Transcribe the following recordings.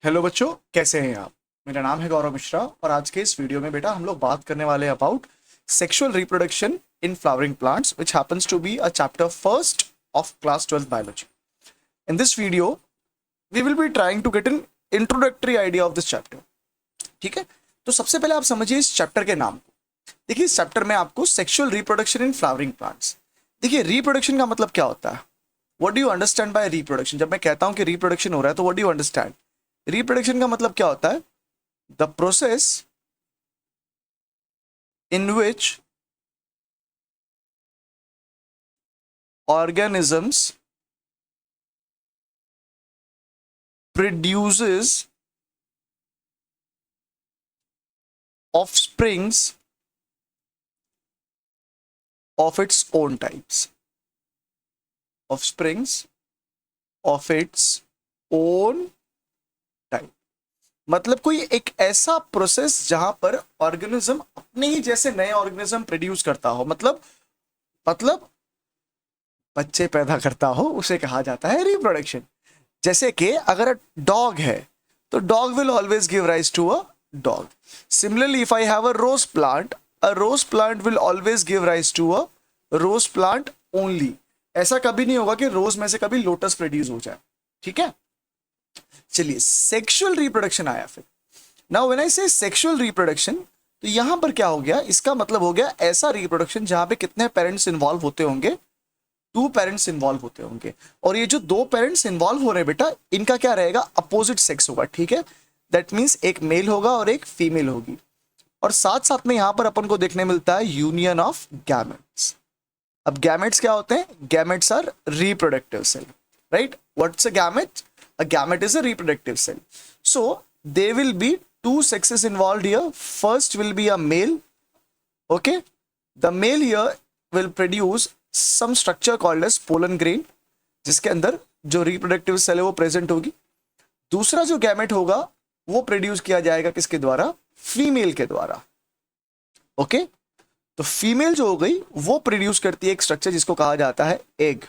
Hello बच्चों, कैसे हैं आप। मेरा नाम है गौरव मिश्रा और आज के इस वीडियो में बेटा हम लोग बात करने वाले हैं about sexual reproduction in flowering plants which happens to be a chapter first of class 12th biology. In this video we will be trying to get an introductory idea of this chapter. ठीक है, तो सबसे पहले आप समझिए इस chapter के नाम को। देखिए, इस चैप्टर में आपको sexual reproduction in flowering plants. देखिए, रिप्रोडक्शन का मतलब क्या होता है। What do you understand by reproduction. जब मैं कहता हूं कि रिप्रोडक्शन हो रहा है तो what do you understand. Reproduction का मतलब क्या होता है। The process in which organisms produces offsprings of its own types. Offsprings of its own type। मतलब कोई एक ऐसा प्रोसेस जहां पर ऑर्गेनिज्म अपने ही जैसे नए ऑर्गेनिज्म प्रोड्यूस करता हो, मतलब बच्चे पैदा करता हो, उसे कहा जाता है रिप्रोडक्शन। जैसे कि अगर डॉग है तो dog will always give rise to a dog. Similarly if I have a rose plant will always give rise to a rose plant only. ऐसा कभी नहीं होगा कि रोज में से कभी लोटस प्रोड्यूस हो जाए। ठीक है, चलिए सेक्सुअल रिप्रोडक्शन आया फिर। नाउ व्हेन आई से सेक्सुअल रिप्रोडक्शन, तो यहां पर क्या हो गया, इसका मतलब हो गया ऐसा रिप्रोडक्शन जहां पे कितने पेरेंट्स इन्वॉल्व होते होंगे, 2 पेरेंट्स इन्वॉल्व होते होंगे। और ये जो 2 पेरेंट्स इन्वॉल्व हो रहे हैं बेटा, इनका क्या रहेगा, अपोजिट सेक्स होगा। ठीक है, दैट मीन्स एक मेल होगा और एक फीमेल होगी। और साथ साथ में यहां पर अपन को देखने मिलता है यूनियन ऑफ गैमेट्स। अब गैमेट्स क्या होते हैं, gametes are reproductive cell, right. What's a gamete, a gamete is a reproductive cell. So there will be 2 sexes involved here. First will be a male. Okay, the male here will produce some structure called as pollen grain, जिसके अंदर जो reproductive cell है वो present होगी। दूसरा जो gamete होगा वो प्रोड्यूस किया जाएगा किसके द्वारा, फीमेल के द्वारा। ओके, तो फीमेल जो हो गई वो प्रोड्यूस करती है एक स्ट्रक्चर जिसको कहा जाता है एग।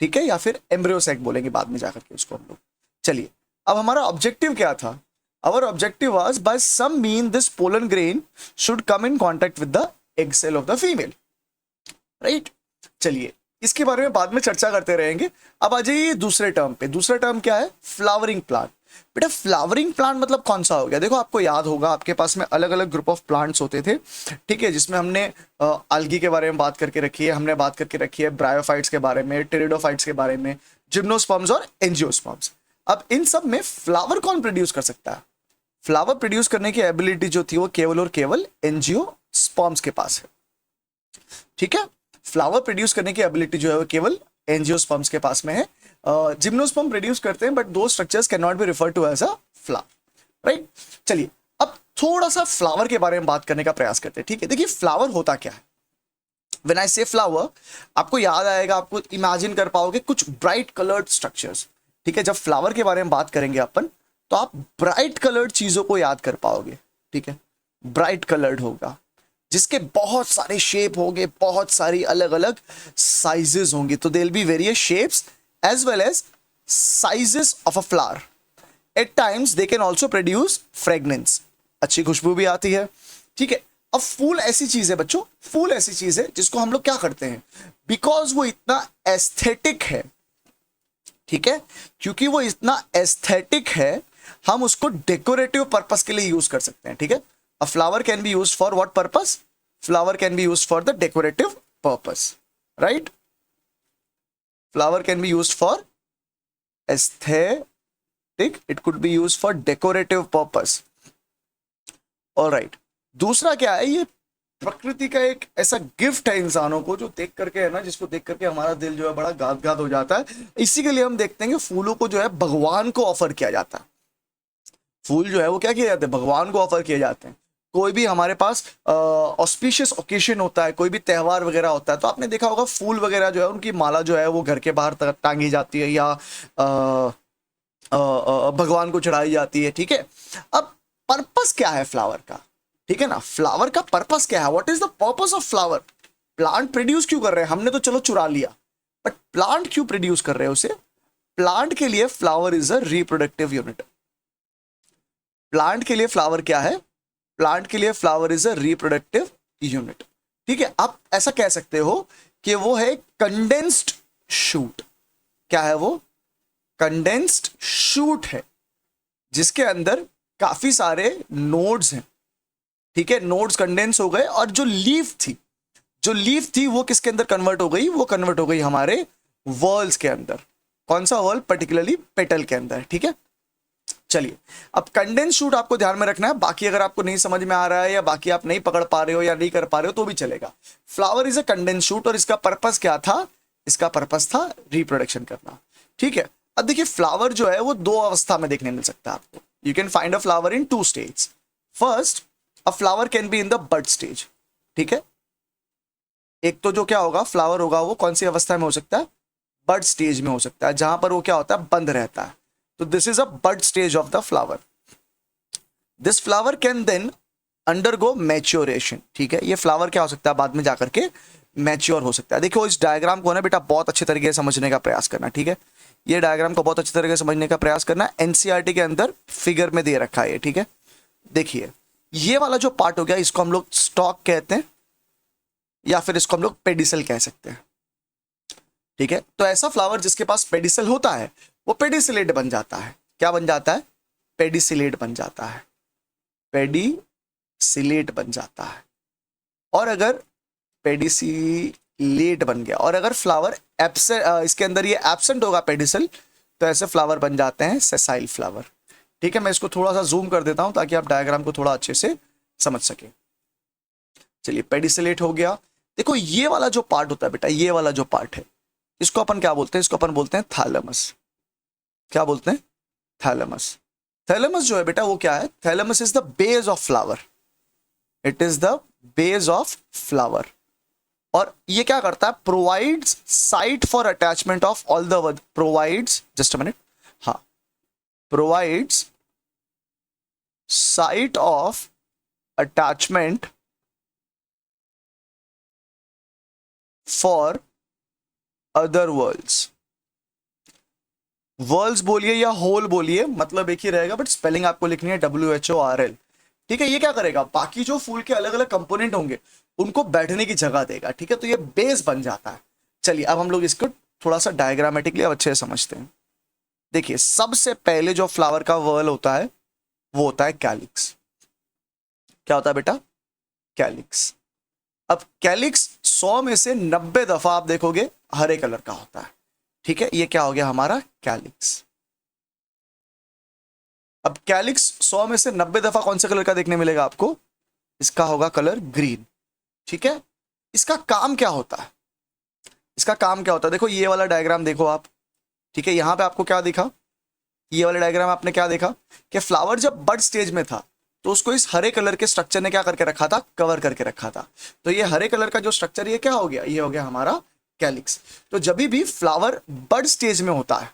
ठीक है, या फिर एम्ब्रियो सैक बोलेंगे बाद में जाकर के उसको हम लोग। चलिए, अब हमारा ऑब्जेक्टिव क्या था। Our objective was by some mean this pollen grain should come in contact with the egg cell of the female, right. चलिए, इसके बारे में बाद में चर्चा करते रहेंगे। अब आ जाइए दूसरे टर्म पे। दूसरा टर्म क्या है, फ्लावरिंग प्लांट। बेटा फ्लावरिंग प्लांट मतलब कौन सा हो गया। देखो, आपको याद होगा आपके पास में अलग अलग ग्रुप ऑफ प्लांट्स होते थे। ठीक है, जिसमें हमने algae के बारे में बात करके रखी है, हमने बात करके रखी है ब्रायोफाइट्स के बारे में, टेरिडोफाइट्स के बारे में, जिम्नोस्पर्म्स और एंजियोस्पर्म्स। अब इन सब में फ्लावर कौन प्रोड्यूस कर सकता है। फ्लावर प्रोड्यूस करने की एबिलिटी जो थी वो केवल और केवल एंजियोस्पर्म्स के पास है। ठीक है, फ्लावर प्रोड्यूस करने की एबिलिटी जो है वो केवल एंजियोस्पर्म्स के पास में है। जिम्नोस्पर्म प्रोड्यूस करते हैं बट दो structures can not be refer to as a flower, right. चलिए, अब थोड़ा सा फ्लावर के बारे में बात करने का प्रयास करते हैं। ठीक है, देखिए फ्लावर होता क्या है। व्हेन आई से फ्लावर, आपको याद आएगा, आपको इमेजिन कर पाओगे कुछ ब्राइट कलर्ड स्ट्रक्चर्स। ठीक है, जब फ्लावर के बारे में बात करेंगे अपन, तो आप ब्राइट कलर्ड चीजों को याद कर पाओगे। ठीक है, ब्राइट कलर्ड होगा, जिसके बहुत सारे शेप होंगे, बहुत सारी अलग अलग साइजेस होंगी। तो there will be various shapes as well as sizes of a flower. At times they can also produce fragrance, अच्छी खुशबू भी आती है। ठीक है, अब फूल ऐसी चीज है बच्चों, फूल ऐसी चीज है जिसको हम लोग क्या करते हैं, बिकॉज वो इतना एस्थेटिक है। ठीक है, क्योंकि वो इतना एस्थेटिक है, हम उसको डेकोरेटिव पर्पस के लिए यूज कर सकते हैं। ठीक है, अ flower can B use for what purpose, flower can B use for the decorative purpose, right. Flower can B use for aesthetic, it could be use for decorative purpose. Alright, दूसरा क्या है, ये प्रकृति का एक ऐसा गिफ्ट है इंसानों को, जो देख करके है ना, जिसको देख करके हमारा दिल जो है बड़ा गाद गाद हो जाता है। इसी के लिए हम देखते हैं कि फूलों को जो है भगवान को ऑफर किया जाता है। फूल जो है वो क्या किए जाते हैं, भगवान को ऑफर किए जाते हैं। कोई भी हमारे पास ऑस्पिशियस ओकेशन होता है, कोई भी त्योहार वगैरह होता है, तो आपने देखा होगा फूल वगैरह जो है उनकी माला जो है वो घर के बाहर टांगी जाती है या भगवान को चढ़ाई जाती है। ठीक है, अब पर्पस क्या है फ्लावर का, ठीक है ना, फ्लावर का पर्पस क्या है, what is the purpose of flower. Plant produce क्यों कर रहे हैं, हमने तो चलो चुरा लिया, बट प्लांट क्यों प्रोड्यूस कर रहे हैं उसे। प्लांट के लिए flower is a reproductive unit. Plant के लिए फ्लावर क्या है? प्लांट के लिए flower is a reproductive unit. ठीक है, आप ऐसा कह सकते हो कि वो है कंडेंस्ड शूट। क्या है वो? कंडेंस्ड शूट है, जिसके अंदर काफी सारे नोड्स हैं। ठीक है, नोड्स कंडेंस हो गए, और जो लीफ थी वो किसके अंदर कन्वर्ट हो गई? वो कन्वर्ट हो गई हमारे वर्ल्स के अंदर। कौन सा वर्ल? पर्टिकुलरली पेटल के अंदर। ठीक है, चलिए अब कंडेंस शूट आपको ध्यान में रखना है। बाकी अगर आपको नहीं समझ में आ रहा है या बाकी आप नहीं पकड़ पा रहे हो या नहीं कर पा रहे हो तो भी चलेगा। Flower is a condense shoot, और इसका पर्पस क्या था? इसका पर्पस था रिप्रोडक्शन करना। ठीक है, अब देखिए फ्लावर जो है वो दो अवस्था में देखने मिल सकता है आपको। You can find a flower in 2 stage. First, a flower can be in the bud stage. ठीक है, एक तो जो क्या होगा, फ्लावर होगा वो कौन सी अवस्था में हो सकता है? बड स्टेज में हो सकता है, जहां पर वो क्या होता है? बंद रहता है। तो this is a bud stage of the flower. This flower can then undergo maturation. ठीक है, ये फ्लावर क्या हो सकता है? बाद में जाकर के मैच्योर हो सकता है। देखो इस डायग्राम को ना बेटा बहुत अच्छे तरीके से समझने का प्रयास करना। ठीक है, ये डायग्राम को बहुत अच्छे तरीके से समझने का प्रयास करना। एनसीईआरटी के अंदर फिगर में दे रखा है ये। ठीक है, देखिए ये वाला जो पार्ट हो गया, इसको हम लोग स्टॉक कहते हैं, या फिर इसको हम लोग पेडिसल कह सकते हैं। ठीक है, तो ऐसा फ्लावर जिसके पास पेडिसल होता है वो पेडिसिलेट बन जाता है। क्या बन जाता है? पेडिसिलेट बन जाता है। पेडिसिलेट बन जाता है। और अगर पेडिसिलेट बन गया और अगर फ्लावर एब्सेंट, इसके अंदर ये एब्सेंट होगा पेडिसल, तो ऐसे फ्लावर बन जाते हैं सेसाइल फ्लावर। ठीक है, मैं इसको थोड़ा सा जूम कर देता हूं ताकि आप डायग्राम को थोड़ा अच्छे से समझ सके। चलिए, पेडिसिलेट हो गया। देखो ये वाला जो पार्ट होता है बेटा, ये वाला जो पार्ट है, इसको अपन क्या बोलते हैं? इसको अपन बोलते हैं थैलेमस। क्या बोलते हैं? थैलेमस। थैलेमस जो है बेटा वो क्या है? Thalamus is the base of flower. It is the base of flower. और ये क्या करता है? Provides site for attachment of all the provides, just a minute, हाँ, provides site of attachment for other whorls. Whorls बोलिए या whole बोलिए, मतलब एक ही रहेगा, बट स्पेलिंग आपको लिखनी है WHORL। ठीक है, ये क्या करेगा? बाकी जो फूल के अलग अलग कंपोनेंट होंगे उनको बैठने की जगह देगा। ठीक है, तो ये बेस बन जाता है। चलिए अब हम लोग इसको थोड़ा सा डायग्रामेटिकली अब अच्छे से समझते हैं। देखिए सबसे पहले जो फ्लावर का वर्ल होता है वो होता है कैलिक्स। क्या होता है बेटा? कैलिक्स। अब कैलिक्स 100 में से 90 दफा आप देखोगे हरे कलर का होता है। ठीक है, ये क्या हो गया हमारा? कैलिक्स। अब कैलिक्स 100 में से 90 दफा कौन से कलर का देखने मिलेगा आपको? इसका होगा कलर ग्रीन। ठीक है, इसका काम क्या होता है? इसका काम क्या होता है? देखो ये वाला डायग्राम देखो आप। ठीक है, यहां पे आपको क्या दिखा? ये वाला डायग्राम आपने क्या देखा कि फ्लावर जब बड स्टेज में था तो उसको इस हरे कलर के स्ट्रक्चर ने क्या करके रखा था? कवर करके रखा था। तो ये हरे कलर का जो स्ट्रक्चर, ये क्या हो गया? ये हो गया हमारा कैलिक्स। तो जब भी फ्लावर बड स्टेज में होता है,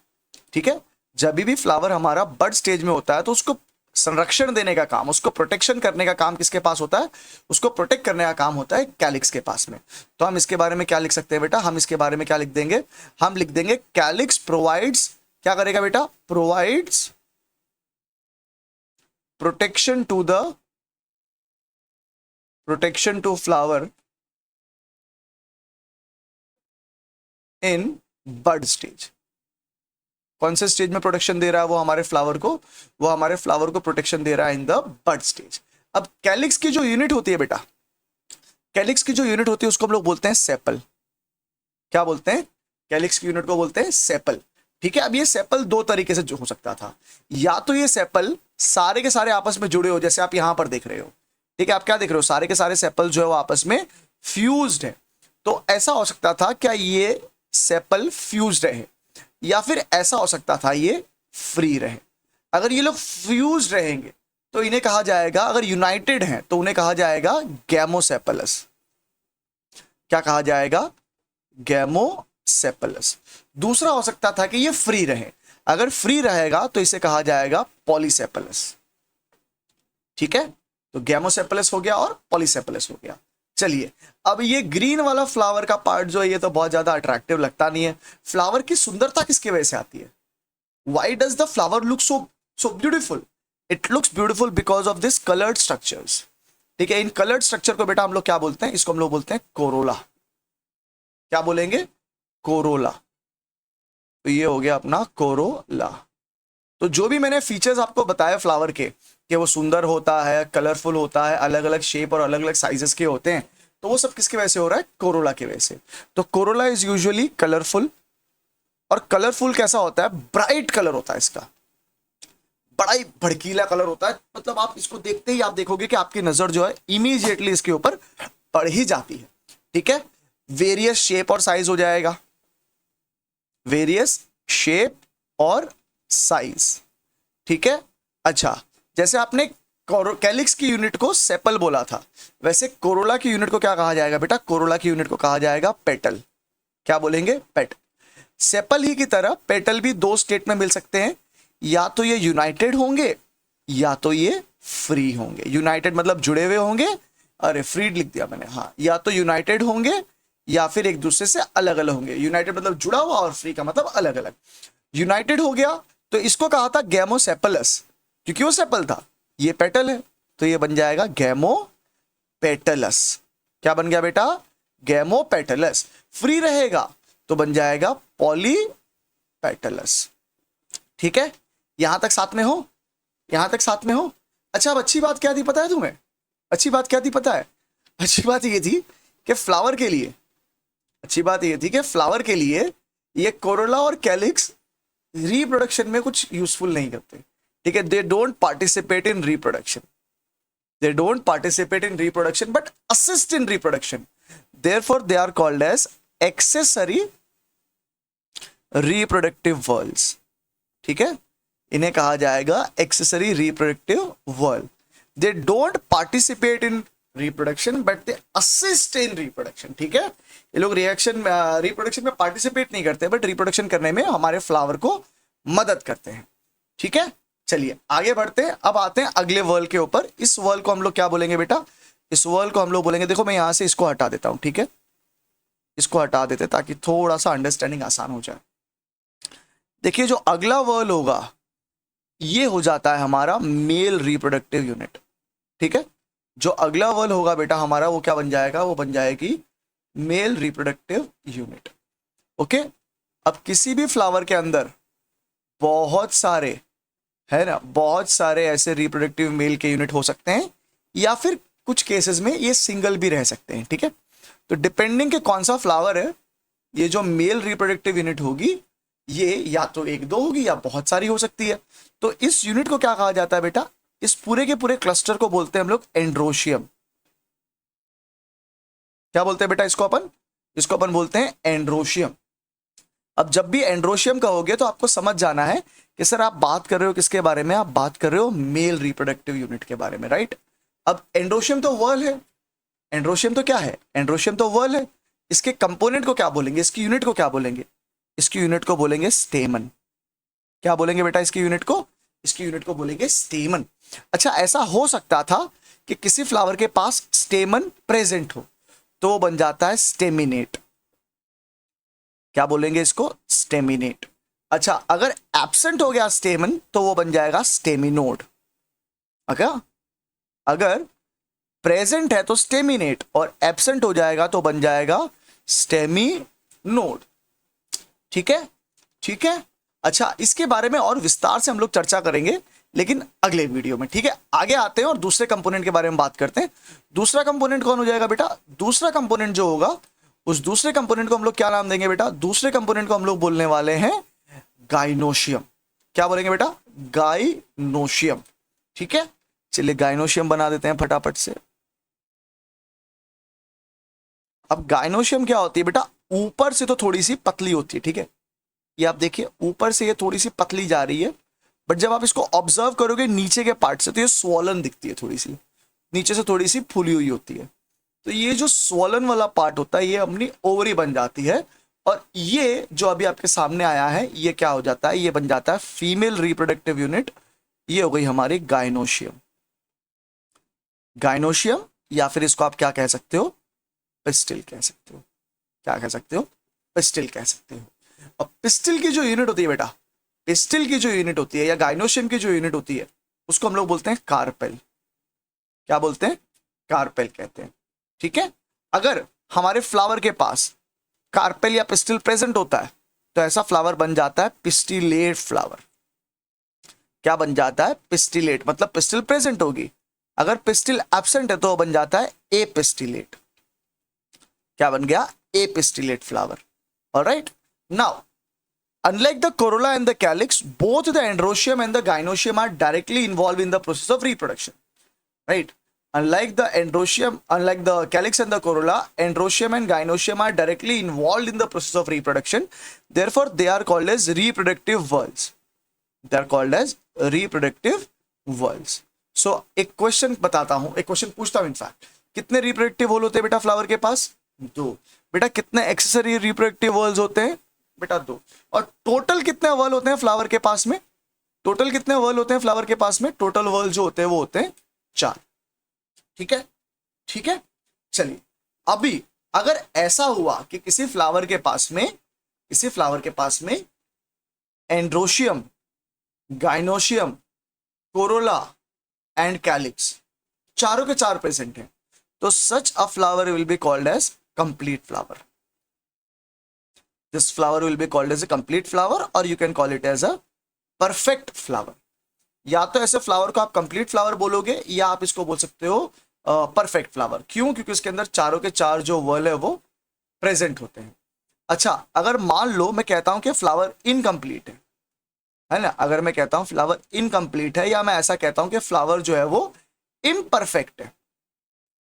ठीक है, जब भी फ्लावर हमारा बड स्टेज में होता है तो उसको संरक्षण देने का काम, उसको प्रोटेक्शन करने का काम किसके पास होता है? उसको प्रोटेक्ट करने का काम होता है कैलिक्स के पास में। तो हम इसके बारे में क्या लिख सकते हैं बेटा? हम इसके बारे में क्या लिख देंगे? हम लिख देंगे कैलिक्स प्रोवाइड्स, क्या करेगा बेटा? Provides protection to flower in bud stage. कौन से स्टेज में प्रोटेक्शन दे रहा है वो हमारे फ्लावर को? वो हमारे फ्लावर को प्रोटेक्शन दे रहा है इन द बड स्टेज। अब कैलिक्स की जो यूनिट होती है बेटा, कैलिक्स की जो यूनिट होती है उसको हम लोग बोलते हैं सेपल। क्या बोलते हैं? कैलिक्स की यूनिट को बोलते हैं सेपल। ठीक है, अब ये सेपल दो तरीके से जो हो सकता था, या तो ये सेपल सारे के सारे आपस में जुड़े हो, जैसे आप यहां पर देख रहे हो। ठीक है, आप क्या देख रहे हो? सारे के सारे सेपल जो है वो आपस में फ्यूज्ड है। तो ऐसा हो सकता था क्या ये सेपल फ्यूज्ड रहे, या फिर ऐसा हो सकता था ये फ्री रहे। अगर ये लोग फ्यूज रहेंगे तो इन्हें कहा जाएगा, अगर यूनाइटेड हैं तो उन्हें कहा जाएगा गैमोसेपलस। क्या कहा जाएगा? गैमोसेपलस। दूसरा हो सकता था कि ये फ्री रहे, अगर फ्री रहेगा तो इसे कहा जाएगा पॉलीसेपलस। ठीक है, तो गैमोसेपलस हो गया और पॉलीसेपलस हो गया। चलिए अब ये ग्रीन वाला फ्लावर का पार्ट जो है ये तो बहुत ज्यादा अट्रैक्टिव लगता नहीं है। फ्लावर की सुंदरता किसकी वजह से आती है? Why does the flower look so beautiful? It looks beautiful because of this coloured structures. ठीक है, इन कलर्ड स्ट्रक्चर को बेटा हम लोग क्या बोलते हैं, इसको हम लोग बोलते हैं कोरोला। क्या बोलेंगे, कोरोला। तो ये हो गया अपना कोरोला। तो जो भी मैंने फीचर्स आपको बताया फ्लावर के, कि वो सुंदर होता है, कलरफुल होता है, अलग अलग शेप और अलग अलग साइजेस के होते हैं, तो वो सब किसके वजह से हो रहा है, कोरोला की वजह से। तो कोरोला इज यूजुअली कलरफुल, और कलरफुल कैसा होता है, ब्राइट कलर होता है इसका, बड़ा ही भड़कीला कलर होता है। मतलब आप इसको देखते ही आप देखोगे कि आपकी नजर जो है इमीडिएटली इसके ऊपर पड़ ही जाती है। ठीक है, वेरियस शेप और साइज हो जाएगा, वेरियस शेप और साइज। ठीक है, अच्छा जैसे आपने कैलिक्स की यूनिट को सेपल बोला था, वैसे कोरोला की यूनिट को क्या कहा जाएगा बेटा, कोरोला की यूनिट को कहा जाएगा पेटल। क्या बोलेंगे, पेटल। सेपल ही की तरह पेटल भी दो स्टेट में मिल सकते हैं, या तो ये यूनाइटेड होंगे या तो ये फ्री होंगे। यूनाइटेड मतलब जुड़े हुए होंगे, अरे फ्रीड लिख दिया मैंने, हाँ, या तो यूनाइटेड होंगे या फिर एक दूसरे से अलग अलग होंगे। यूनाइटेड मतलब जुड़ा हुआ और फ्री का मतलब अलग अलग। यूनाइटेड हो गया तो इसको कहा था गैमोसेपलस, क्योंकि वो सेपल था, ये पेटल है, तो ये बन जाएगा गैमोपेटलस। क्या बन गया बेटा, गैमोपेटलस। फ्री रहेगा तो बन जाएगा पॉलीपेटलस। ठीक है, यहां तक साथ में हो, यहां तक साथ में हो। अच्छा, अब अच्छी बात क्या थी पता है तुम्हें, अच्छी बात क्या थी पता है, अच्छी बात ये थी कि फ्लावर के लिए, अच्छी बात ये थी कि फ्लावर के लिए ये कोरोला और कैलिक्स रिप्रोडक्शन में कुछ यूजफुल नहीं करते। ठीक है, they don't participate in reproduction, they don't participate in reproduction but assist in reproduction, therefore they are called as accessory reproductive whorls. ठीक है, इन्हें कहा जाएगा accessory reproductive whorl. They don't participate in reproduction but they assist in reproduction. ठीक है, ये लोग reproduction में पार्टिसिपेट नहीं करते बट रिप्रोडक्शन करने में हमारे फ्लावर को मदद करते हैं। ठीक है, चलिए आगे बढ़ते हैं। अब आते हैं अगले वर्ल्ड के ऊपर। इस वर्ल्ड को हम लोग क्या बोलेंगे बेटा, इस वर्ल्ड को हम लोग बोलेंगे, देखो मैं यहां से इसको हटा देता हूं। ठीक है, इसको हटा देते ताकि थोड़ा सा अंडरस्टैंडिंग आसान हो जाए। देखिए जो अगला वर्ल्ड होगा ये हो जाता है हमारा मेल रिप्रोडक्टिव यूनिट। ठीक है, जो अगला वर्ल्ड होगा बेटा हमारा वो क्या बन जाएगा, वो बन जाएगी मेल रिप्रोडक्टिव यूनिट। ओके, अब किसी भी फ्लावर के अंदर बहुत सारे, है ना, बहुत सारे ऐसे रिप्रोडक्टिव मेल के यूनिट हो सकते हैं, या फिर कुछ केसेस में ये सिंगल भी रह सकते हैं। ठीक है, तो डिपेंडिंग के कौन सा फ्लावर है, ये जो मेल रिप्रोडक्टिव यूनिट होगी ये या तो एक दो होगी या बहुत सारी हो सकती है। तो इस यूनिट को क्या कहा जाता है बेटा, इस पूरे के पूरे क्लस्टर को बोलते हैं हम लोग एंड्रोशियम। क्या बोलते हैं बेटा इसको अपन, इसको अपन बोलते हैं एंड्रोशियम। अब जब भी एंड्रोशियम कहोगे तो आपको समझ जाना है कि सर आप बात कर रहे हो किसके बारे में, आप बात कर रहे हो मेल रिप्रोडक्टिव यूनिट के बारे में, राइट। अब एंड्रोशियम तो वर्ल है, एंड्रोशियम तो क्या है, एंड्रोशियम तो वर्ल है। इसके कंपोनेंट को क्या बोलेंगे, इसकी यूनिट को क्या बोलेंगे, इसकी यूनिट को बोलेंगे स्टेमन। क्या बोलेंगे बेटा इसकी यूनिट को, इसकी यूनिट को बोलेंगे स्टेमन। अच्छा, ऐसा हो सकता था कि किसी फ्लावर के पास स्टेमन प्रेजेंट हो तो वो बन जाता है स्टेमिनेट। क्या बोलेंगे इसको, स्टेमिनेट। अच्छा, अगर एब्सेंट हो गया स्टेमन तो वो बन जाएगा स्टेमिनोड। अगर प्रेजेंट है तो स्टेमिनेट और एब्सेंट हो जाएगा तो बन जाएगा स्टेमिनोड। ठीक है, ठीक है। अच्छा, इसके बारे में और विस्तार से हम लोग चर्चा करेंगे लेकिन अगले वीडियो में। ठीक है, आगे आते हैं और दूसरे कंपोनेंट के बारे में बात करते हैं। दूसरा कंपोनेंट कौन हो जाएगा बेटा, दूसरा कंपोनेंट जो होगा उस दूसरे कंपोनेंट को हम लोग क्या नाम देंगे बेटा, दूसरे कंपोनेंट को हम लोग बोलने वाले हैं गाइनोशियम। क्या बोलेंगे बेटा, गाइनोशियम। ठीक है, चलिए गाइनोशियम बना देते हैं फटाफट से। अब गाइनोशियम क्या होती है बेटा, ऊपर से तो थोड़ी सी पतली होती है। ठीक है, ये आप देखिए ऊपर से ये थोड़ी सी पतली जा रही है, बट जब आप इसको ऑब्जर्व करोगे नीचे के पार्ट से तो ये स्वॉलन दिखती है, थोड़ी सी नीचे से थोड़ी सी फूली हुई होती है। तो ये जो स्वॉलन वाला पार्ट होता है ये अपनी ओवरी बन जाती है, और ये जो अभी आपके सामने आया है ये क्या हो जाता है, ये बन जाता है फीमेल रिप्रोडक्टिव यूनिट। ये हो गई हमारी गाइनोशियम। गाइनोशियम, या फिर इसको आप क्या कह सकते हो, पिस्टिल कह सकते हो। क्या कह सकते हो, पिस्टिल कह सकते हो। अब पिस्टिल की जो यूनिट होती है बेटा, पिस्टिल की जो यूनिट होती है या गाइनोशियम की जो यूनिट होती है उसको हम लोग बोलते हैं कार्पेल। क्या बोलते हैं? कार्पेल कहते हैं। ठीक है, अगर हमारे फ्लावर के पास कार्पेल या पिस्टिल प्रेजेंट होता है तो ऐसा फ्लावर बन जाता है पिस्टिलेट फ्लावर। क्या बन जाता है? पिस्टिलेट, मतलब पिस्टिल प्रेजेंट होगी, अगर पिस्टिल एब्सेंट है तो बन जाता है एपिस्टिलेट। क्या बन गया? Epistillate flower. Alright, now unlike the corolla and the calyx, both the androecium and the gynoecium are directly involved in the process of reproduction, right? Unlike the calyx and the corolla, androecium and gynoecium are directly involved in the process of reproduction. Therefore, they are called as reproductive whorls. They are called as reproductive whorls. So, एक question बताता हूं, एक question पूछता हूं in fact, कितने reproductive wall होते हैं बेटा फ्लावर के पास? 2। बेटा कितने एक्सेसरी रिप्रोडक्टिव वॉल्स होते हैं? बेटा 2। और टोटल कितने वर्ल होते हैं फ्लावर के पास में? टोटल कितने वर्ल होते हैं फ्लावर के पास में? टोटल वर्ल जो होते हैं वो होते हैं 4। ठीक है, ठीक है, चलिए अभी अगर ऐसा हुआ कि किसी फ्लावर के पास में androecium, gynoecium, corolla and calyx चारों के चार प्रेजेंट हैं, तो such a flower will be called as complete flower. This flower will be called as a complete flower or you can call it as a perfect flower. या तो ऐसे flower को आप कंप्लीट फ्लावर बोलोगे या आप इसको बोल सकते हो परफेक्ट फ्लावर. क्यों? क्योंकि इसके अंदर चारों के चार जो वर्ल है वो प्रेजेंट होते हैं. अच्छा, अगर मान लो मैं कहता हूं कि फ्लावर इनकम्प्लीट है ना, अगर मैं कहता हूं फ्लावर इनकम्प्लीट है या मैं ऐसा कहता हूं कि फ्लावर जो है वो इम्परफेक्ट है,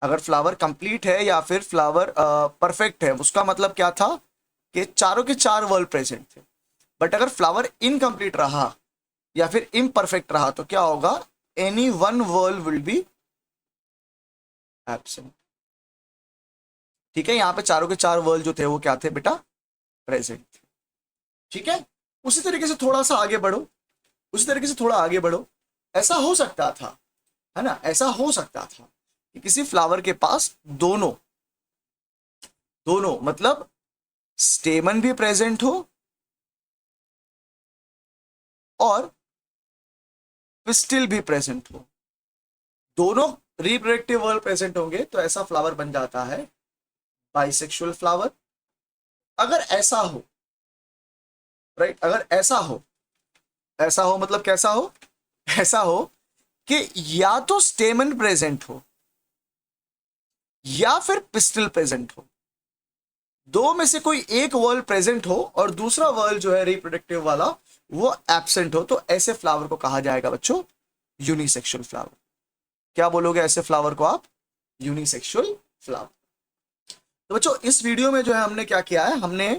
अगर फ्लावर कंप्लीट है या फिर फ्लावर परफेक्ट है, उसका मतलब क्या था कि चारों के चार वर्ल प्रेजेंट थे. बट अगर फ्लावर इनकम्प्लीट रहा या फिर इम्परफेक्ट रहा तो क्या होगा? Any one whorl will be absent. ठीक है, यहां पे चारों के चार वर्ल जो थे वो क्या थे बेटा? प्रेजेंट थे. ठीक है, उसी तरीके से थोड़ा सा आगे बढ़ो, उसी तरीके से थोड़ा आगे बढ़ो. ऐसा हो सकता था, है ना, ऐसा हो सकता था कि किसी फ्लावर के पास दोनों मतलब स्टेमन भी प्रेजेंट हो और पिस्टिल भी प्रेजेंट हो, दोनों रिप्रोडक्टिव वर्ल प्रेजेंट होंगे, तो ऐसा फ्लावर बन जाता है बाइसेक्सुअल फ्लावर. अगर ऐसा हो, राइट, अगर ऐसा हो मतलब कैसा हो? ऐसा हो कि या तो स्टेमन प्रेजेंट हो या फिर पिस्टिल प्रेजेंट हो, दो में से कोई एक वर्ल प्रेजेंट हो और दूसरा वर्ल जो है रिप्रोडक्टिव वाला वो एब्सेंट हो, तो ऐसे फ्लावर को कहा जाएगा बच्चों यूनिसेक्सुअल फ्लावर. क्या बोलोगे ऐसे फ्लावर को आप? Unisexual flower. तो बच्चों इस वीडियो में जो है हमने क्या किया है, हमने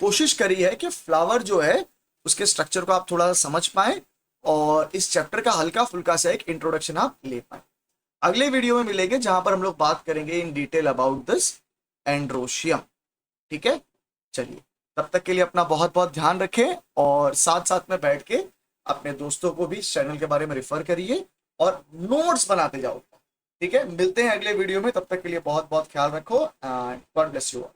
कोशिश करी है कि फ्लावर जो है उसके स्ट्रक्चर को आप थोड़ा समझ पाए और इस चैप्टर का हल्का फुल्का सा एक इंट्रोडक्शन आप ले पाए. अगले वीडियो में मिलेंगे जहां पर हम लोग बात करेंगे in detail about this androecium. ठीक है, चलिए तब तक के लिए अपना बहुत बहुत ध्यान रखें और साथ साथ में बैठ के अपने दोस्तों को भी इस चैनल के बारे में रिफर करिए और नोट्स बनाते जाओ. ठीक है, मिलते हैं अगले वीडियो में, तब तक के लिए बहुत बहुत ख्याल रखो and God bless you all.